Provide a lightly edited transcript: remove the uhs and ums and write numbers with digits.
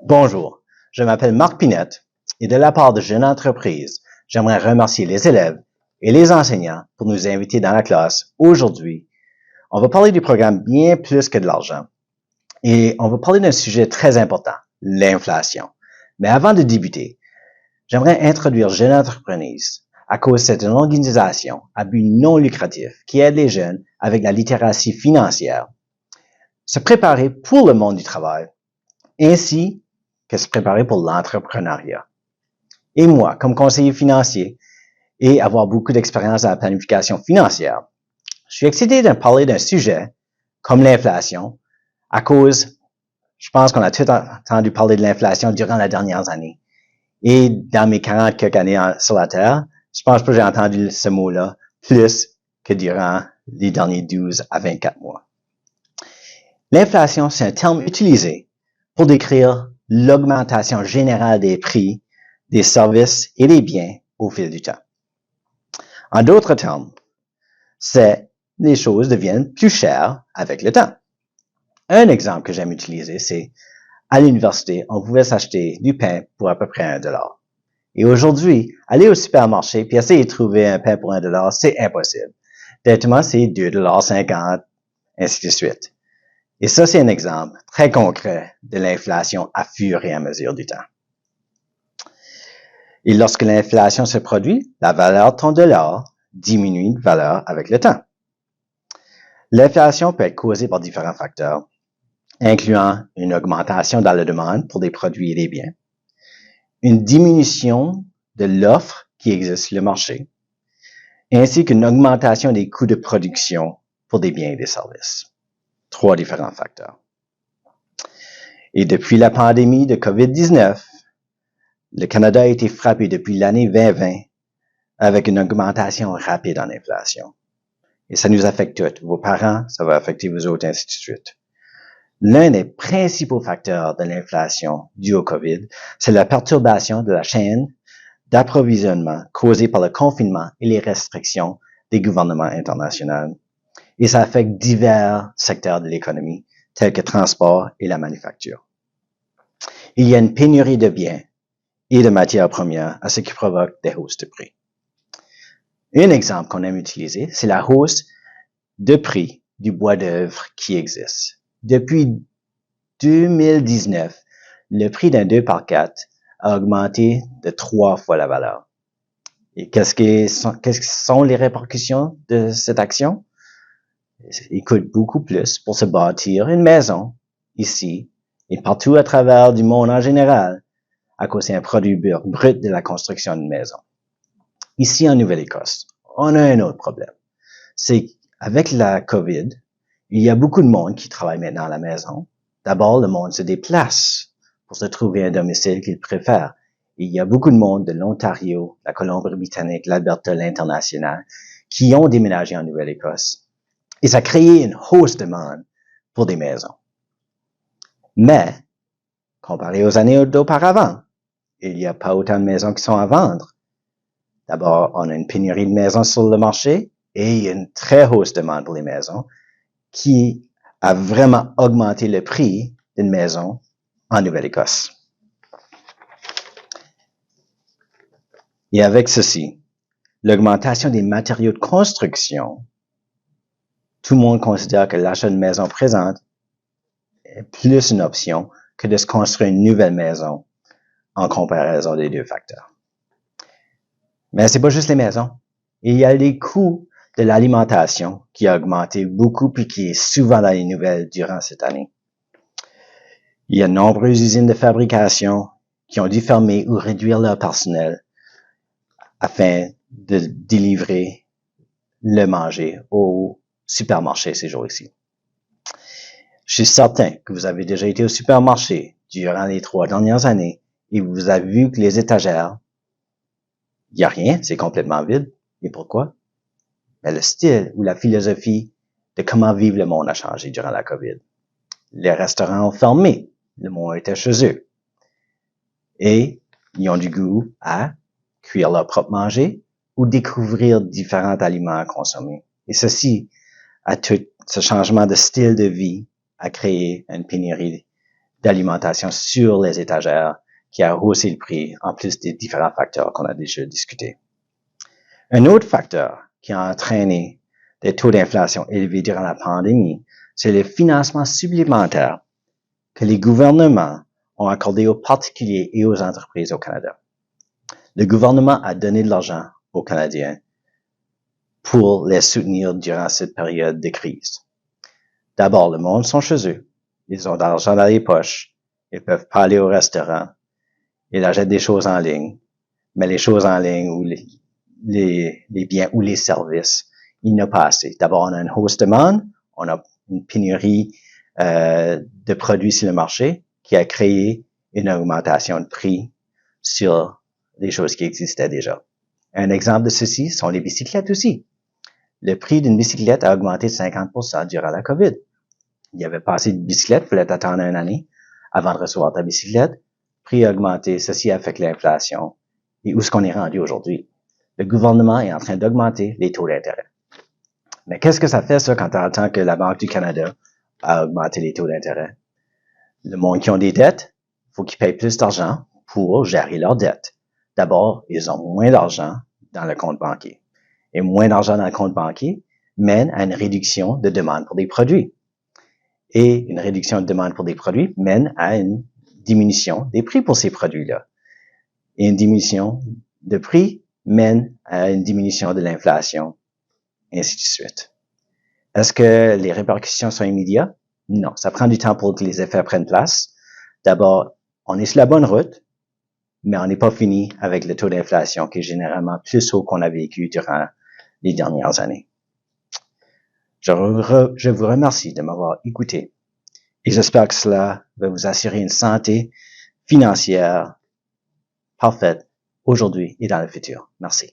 Bonjour, je m'appelle Marc Pinette et de la part de Jeune Entreprise, j'aimerais remercier les élèves et les enseignants pour nous inviter dans la classe. Aujourd'hui, on va parler du programme bien plus que de l'argent et on va parler d'un sujet très important, l'inflation. Mais avant de débuter, j'aimerais introduire Jeune Entreprise à cause c'est une organisation à but non lucratif qui aide les jeunes avec la littératie financière, se préparer pour le monde du travail, ainsi que se préparer pour l'entrepreneuriat. Et moi, comme conseiller financier et avoir beaucoup d'expérience dans la planification financière, je suis excité de parler d'un sujet comme l'inflation à cause, je pense qu'on a tous entendu parler de l'inflation durant les dernières années. Et dans mes 40 quelques années sur la Terre, je pense que j'ai entendu ce mot-là plus que durant les derniers 12 à 24 mois. L'inflation, c'est un terme utilisé pour décrire l'augmentation générale des prix des services et des biens au fil du temps. En d'autres termes, c'est les choses deviennent plus chères avec le temps. Un exemple que j'aime utiliser, c'est à l'université, on pouvait s'acheter du pain pour à peu près $1. Et aujourd'hui, aller au supermarché puis essayer de trouver un pain pour $1, c'est impossible. Directement, c'est $2,50, ainsi de suite. Et ça, c'est un exemple très concret de l'inflation à fur et à mesure du temps. Et lorsque l'inflation se produit, la valeur de ton dollar diminue de valeur avec le temps. L'inflation peut être causée par différents facteurs, incluant une augmentation dans la demande pour des produits et des biens, une diminution de l'offre qui existe sur le marché, ainsi qu'une augmentation des coûts de production pour des biens et des services. 3 différents facteurs. Et depuis la pandémie de COVID-19, le Canada a été frappé depuis l'année 2020 avec une augmentation rapide en inflation. Et ça nous affecte tous. Vos parents, ça va affecter vous autres, ainsi de suite. L'un des principaux facteurs de l'inflation due au COVID, c'est la perturbation de la chaîne d'approvisionnement causée par le confinement et les restrictions des gouvernements internationaux. Et ça affecte divers secteurs de l'économie, tels que le transport et la manufacture. Il y a une pénurie de biens et de matières premières, à ce qui provoque des hausses de prix. Un exemple qu'on aime utiliser, c'est la hausse de prix du bois d'œuvre qui existe. Depuis 2019, le prix d'un 2x4 a augmenté de 3 fois la valeur. Et qu'est-ce que sont les répercussions de cette action? Il coûte beaucoup plus pour se bâtir une maison, ici, et partout à travers du monde en général, à cause d'un produit brut de la construction d'une maison. Ici, en Nouvelle-Écosse, on a un autre problème. C'est qu'avec la COVID, il y a beaucoup de monde qui travaille maintenant à la maison. D'abord, le monde se déplace pour se trouver un domicile qu'il préfère. Il y a beaucoup de monde de l'Ontario, la Colombie-Britannique, l'Alberta, l'International, qui ont déménagé en Nouvelle-Écosse. Et ça a créé une hausse de demande pour des maisons. Mais, comparé aux années d'auparavant, il n'y a pas autant de maisons qui sont à vendre. D'abord, on a une pénurie de maisons sur le marché et il y a une très hausse demande pour les maisons qui a vraiment augmenté le prix d'une maison en Nouvelle-Écosse. Et avec ceci, l'augmentation des matériaux de construction, tout le monde considère que l'achat d'une maison présente est plus une option que de se construire une nouvelle maison en comparaison des deux facteurs. Mais c'est pas juste les maisons. Il y a les coûts de l'alimentation qui a augmenté beaucoup puis qui est souvent dans les nouvelles durant cette année. Il y a de nombreuses usines de fabrication qui ont dû fermer ou réduire leur personnel afin de délivrer le manger au supermarché ces jours-ci. Je suis certain que vous avez déjà été au supermarché durant les 3 dernières années et vous avez vu que les étagères, il n'y a rien, c'est complètement vide. Et pourquoi? Mais le style ou la philosophie de comment vivre le monde a changé durant la COVID. Les restaurants ont fermé, le monde était chez eux. Et ils ont du goût à cuire leur propre manger ou découvrir différents aliments à consommer. Et ceci, à tout ce changement de style de vie, a créé une pénurie d'alimentation sur les étagères qui a haussé le prix, en plus des différents facteurs qu'on a déjà discutés. Un autre facteur qui a entraîné des taux d'inflation élevés durant la pandémie, c'est le financement supplémentaire que les gouvernements ont accordé aux particuliers et aux entreprises au Canada. Le gouvernement a donné de l'argent aux Canadiens pour les soutenir durant cette période de crise. D'abord, le monde sont chez eux. Ils ont de l'argent dans les poches. Ils peuvent pas aller au restaurant. Ils achètent des choses en ligne. Mais les choses en ligne ou les biens ou les services, il n'y a pas assez. D'abord, on a une hausse de demande. On a une pénurie de produits sur le marché qui a créé une augmentation de prix sur des choses qui existaient déjà. Un exemple de ceci sont les bicyclettes aussi. Le prix d'une bicyclette a augmenté de 50% durant la COVID. Il n'y avait pas assez de bicyclettes, il fallait attendre une année avant de recevoir ta bicyclette. Le prix a augmenté, ceci affecte l'inflation. Et où est-ce qu'on est rendu aujourd'hui? Le gouvernement est en train d'augmenter les taux d'intérêt. Mais qu'est-ce que ça fait, ça, quand tu entends que la Banque du Canada a augmenté les taux d'intérêt? Le monde qui ont des dettes, il faut qu'ils payent plus d'argent pour gérer leurs dettes. D'abord, ils ont moins d'argent dans le compte banquier. Et moins d'argent dans le compte banquier mène à une réduction de demande pour des produits. Et une réduction de demande pour des produits mène à une diminution des prix pour ces produits-là. Et une diminution de prix mène à une diminution de l'inflation, et ainsi de suite. Est-ce que les répercussions sont immédiates? Non, ça prend du temps pour que les effets prennent place. D'abord, on est sur la bonne route, mais on n'est pas fini avec le taux d'inflation qui est généralement plus haut qu'on a vécu durant les dernières années. Je vous remercie de m'avoir écouté et j'espère que cela va vous assurer une santé financière parfaite aujourd'hui et dans le futur. Merci.